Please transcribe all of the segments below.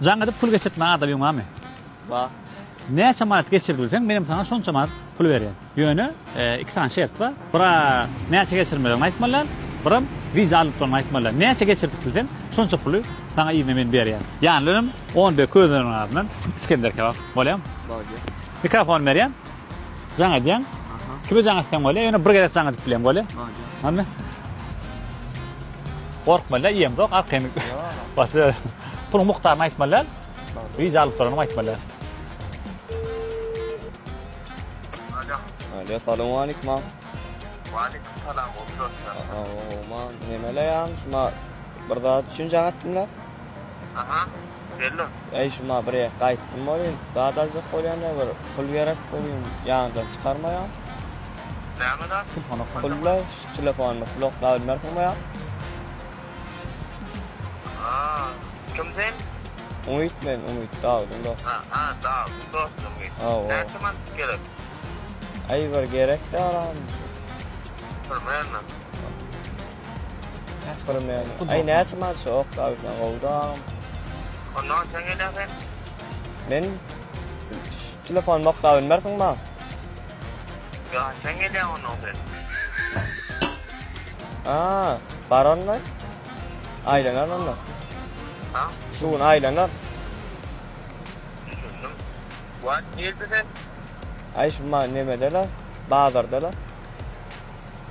Jaňa pul geçirtmäň adam ýoňamy. Ba. Näçe manat geçirdiň benim sana şonça manat pul berýän. Ýöne iki tane şert bar. Bira näçe geçirmeden aýtmalar, birim viza alyp turma aýtmalar. Näçe geçirdik bilden şonça puly sana ýyny men berýän. Ýani 10 be közleriň ardydan İskender kebap bolýam. Bolýar. Mikrofon berýän. Jaňa diýen. Kime jaňa diýen bolýar? Ýöne bir gerek jaňa diýip bilýän bolýar. Bolýar. Hanmy? Korkmalar, ýem dok, arkyny. Basy pul muhtaryny aýtmalar. Viza alyp turma aýtmalar. Alo, assalamu alaykum. Waalaikum salam Man nemeleyam şuma bir zat üçin jaňatdymlar. Aha, belli. Ey şuma bir ýer gaýtdym bolýan. Zat azyk bolýanda bir pul berek bolýan. Ýandan çykarmaýam. Näme Pulla şu telefonymy bloklaw bermäňmi? Kim sen? Umit men, Umit dağıldım da. Sağ ol. Dostum. Oo. Ne zaman gelip? Ay bir gerek de aram. Bilmem. Bilmem. Ay ne zaman çok dağıldım oldum. Ondan sen gelirsen? Men telefon bloklaw bermäňmi? Ya sen geliyorsun ondan sen. Baronlar. Aylanar onlar. Ha? Şuun aylanar. Düşündüm. What nerede sen? Ay şuma nemedeler? Bağdırdılar.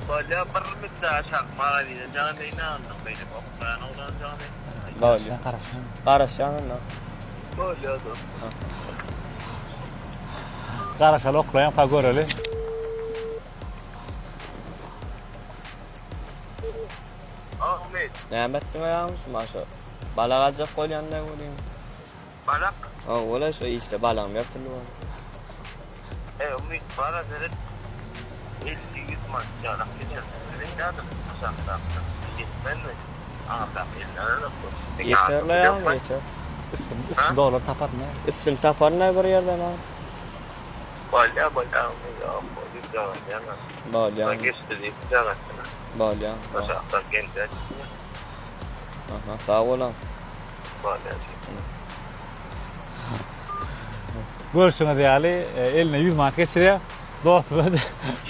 Böyle bir miktar şarkma diye canım beni anladım benim okuyan olan canım. Böyle. Qarasyanlar. Böyle oldu. Garaşal oklayan pa göreli. Ahmet. Nämetdim ayağım şuma şu. Balagacak bolýanda göreyim. Balak. Ola şu işte balam yaptırdı. Umut para verin. 50-100 man canım geçer. Senin yardım uzaktan. Gitmen mi? Bak ellerine Yeterli ayağım yeter. Üstüm dolar tapar mı? İsim taparna bir yerden ha. Bolya. Bolya. Geçti canım. Bolya. Uzaktan gençler. Aha, sağ olun. Bolya. Görüşüne diýäli eline 100 manat geçirýär. Dostlar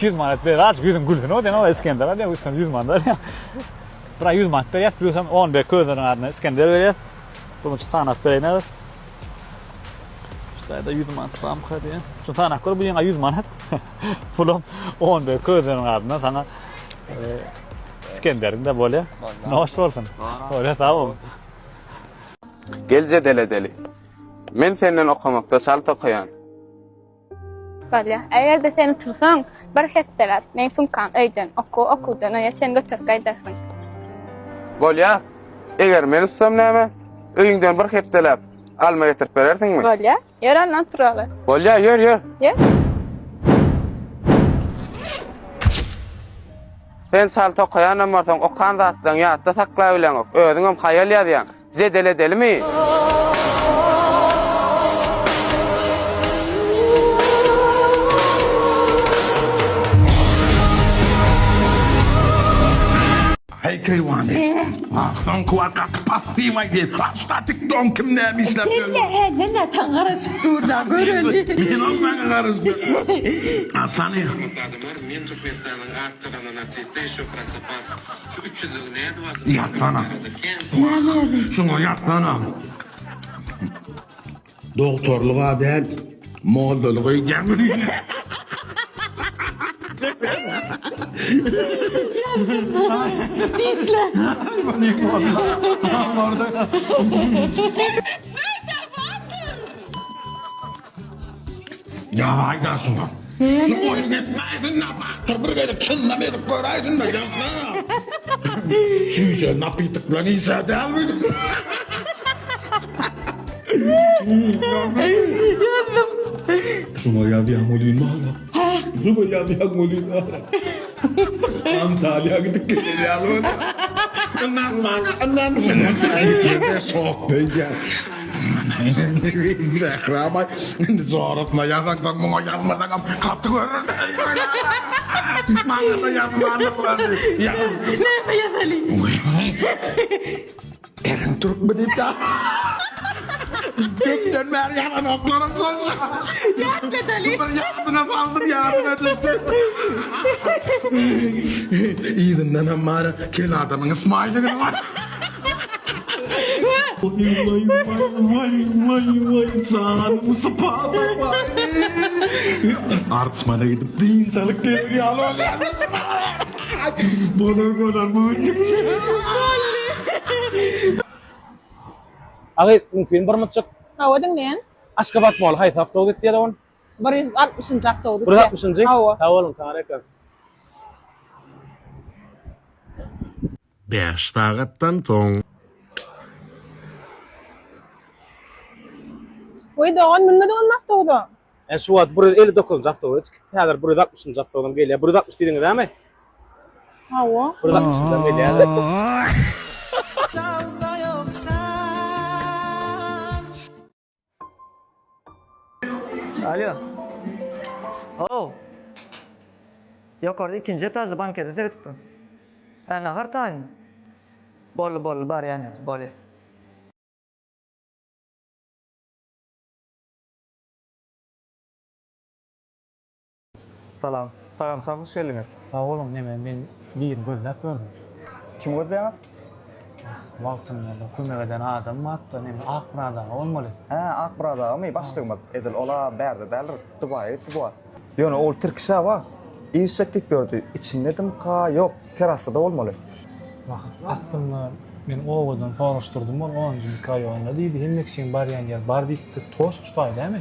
100 manat ber aç gözün gülsün o dene o İskender diýär üstüne 100 manat. Bira 100 manat berýär, bilemsem 10 be közleriň ardyna İskender berýär. Bunu tanap berýär. İşte da 100 manat tam diýär. Şu tanap gör bu ýa 100 manat. Pulum 10 be közleriň ardyna sana İskender'inde bolýar. Noş bolsun. Öyle sağ ol. Gelje deli. Men senden okumakda sal tokayan. Bolýar. Eger-de seni tursaň, bir hepdeler. Men sumkan öýden okudan ýeçen götürip gaýdarsın. Bolýar. Eger men ussam näme? Öýüňden bir hepdelep alma getirip berersiňmi? Bolýar. Ýören naturaly. Bolýar, ýör. Ýör. Sen sal tokayan amarsan okan zatdan ýatda saklap bilen ok. Özüňem haýal ýazýan. Zedelemi? Hey Keywani. Son kuat pasti magi. Statik don kim ne işlep Ne tangarasıp durda göreli. Men ondan garız. Asani. Men Türkmenistan'ın arkadan natsiste şu krasapar. Şu 300 ne var? Yatsana. Şunu yatsana. Doktorluğa değil, moğolluğa gelmiyor. Pisle. Ya hayda şuna. Şu oyun etmeydin ne bak. Dur bir gelip çınlamayıp göreydin de yapsana. Şişe napitıklarını ise değil miydin? Şuna ya bir amolin mağla. Şuna ya bir amolin mağla. Antalya gittik geliyor. Annem sen soğuk değil. Bir akrama zoratma yazaktan bana yazmadan katı görür. Bana da yazmadan. Ne mi yazali? Erin Türk bedita. Kökten beri yalan oklarım sonsa. Bir yardına saldım yardına düştü. İyidinden ammara kel adamın İsmail'ini var. Vay canım sıpadı vay. Artsmana gidip dinçalık gelir yalı oluyor. Bonar bu. Agit mungkin bermecek Hawa dengan Aşkabat mol hay hafta udit ya dawan. beri 60 hafta oldu. Berat mısın cik? Hawa. Hawalun kanareka. 5 saatdan soň Oy doğan minmedi olmafta oldu. Suat 159 hafta udit. Häzir 160 hafta udum gelýär. 160 diýdiňiz näme? Hawa. 160 hafta gelýär. Alo. Oh. Yukarıda ikinci etazı bankada tertipim. Ana hartan. Bol bar yani bol. Salam. Salam sağ hoş geldiniz. Sağ olun, men bir gözläp gördüm. Kim gördünüz? Wagtynda kömegeden adam hatda akmada olmaly. Ha, Akbrada ama başlığımız. Edil ola berde derler. Dubai. Yani ol Türkçe var. İyi şeklik gördü. İçinde dedim ka yok. Terasada olmalı. Bak, aslında men owadan soruşdurdum, ol 10-njy hikaýany diýdi. Hemmekşin bar ýer, bar diýdi, toş tutay diými?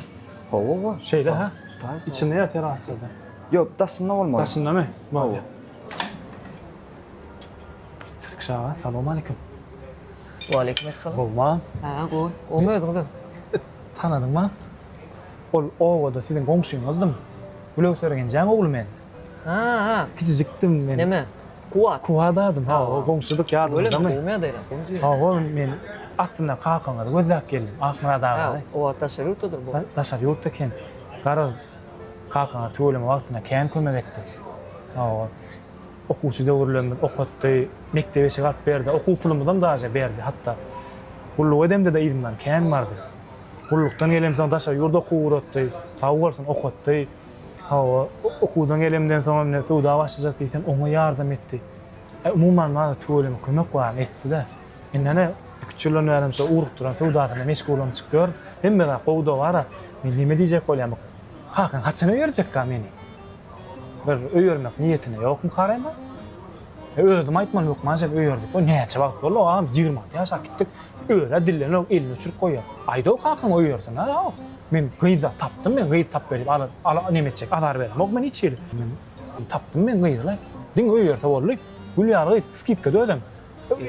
Hova. Şeyde ha? Stay. İçinde ya terasada. Yok, taşında olmalı. Taşında mı? Var ya. Türkçe, salam aleyküm. Aleykümselam. Olma. Ha, koy. Olmuyordu. Tanadın mı? Ol ovada sizin komşuňyzdym. Gülöwsergen jaň ogul men. Ha. Kiçikdim men. Neme? Kuat. Kuwadadım. Ha, o komşuluk ýardymda mı? Olmuyordu da. Komşu. Ha, o men aslında kakaňa gözläp geldim. Akmada Ha, var. o taşerutudur bu. Daşar ýurtda ken. Garaz kakaňa töwleme wagtyna kän kömek etdi. Ha, okuwçy döwürlerinde okutdy, mektebe şegat berdi, okuw pulumdan daşa berdi hatta. Gulluk edemde de ilimden kän bardy. Gullukdan gelemsen daşa ýurda okuwratdy, sag bolsun okutdy. Ha, okuwdan gelemden soň men suwda başlaýak diýsem oňa ýardam etdi. Umumyň bana töwleme kömek bar etdi de. Indene küçülen närimse urukduran suwdatyna meşgul çykýar. Hemme de gowda bara. Men nime diýjek bolýam? Hakan haçana ýerjek meni. Bir öýürmek niýetine ýokmy garaýma? Öýdüm aýtman ýok, maňa öýürdik. O näçe wagt boldy? Am 20 ýaşa gitdik. Öýre dilleni elini uçurup goýar. Aýda o hakan öýürdin ha? Men gıýda tapdym, men gıýda tap berip ala nemetjek azar berem. Ok men içeri. Men tapdym men gıýda. Diň öýürse boldy. Gülýar skipka dödüm.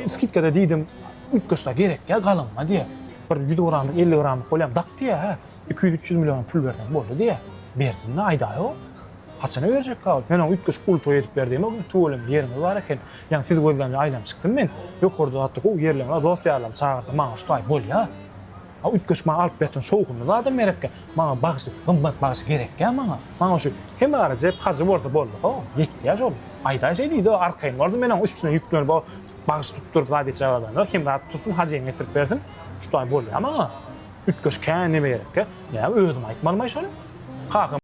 Skipkada diýdim, ütköşde gerek ya galynma diýe. Bir 100 gram, 50 gram bolýam dak diýe ha. 200-300 milyon pul berdim boldy diýe. Berdim aýda ýok. Haçana berjek gal. Men o ütköş pul toý edip berdim, o tuwlym ýerime bar eken. Ýani siz gözlemle aýdam çykdym men. Ýokurda atdyk o ýerleme, dosýalarym çağırsa maňa şutaj bolýa. O ütköş maňa alyp berdim, şowkundy adam merekke. Maňa bagyşy, gymmat bagyşy gerek ya maňa. Maňa şu hemme ara jep hazyr bolsa boldy. Ho, ýetdi ýa şol. Aýda şey diýdi, arkaýyn bardy meniň üstüne ýüklenip o bagyş tutdurup gady çagadan. Kim rahat tutup hazyr getirip berdim. Şutaj bolýa maňa. Ütköş kän nime gerek? Ya öýdüm aýtmaly şol. Kakam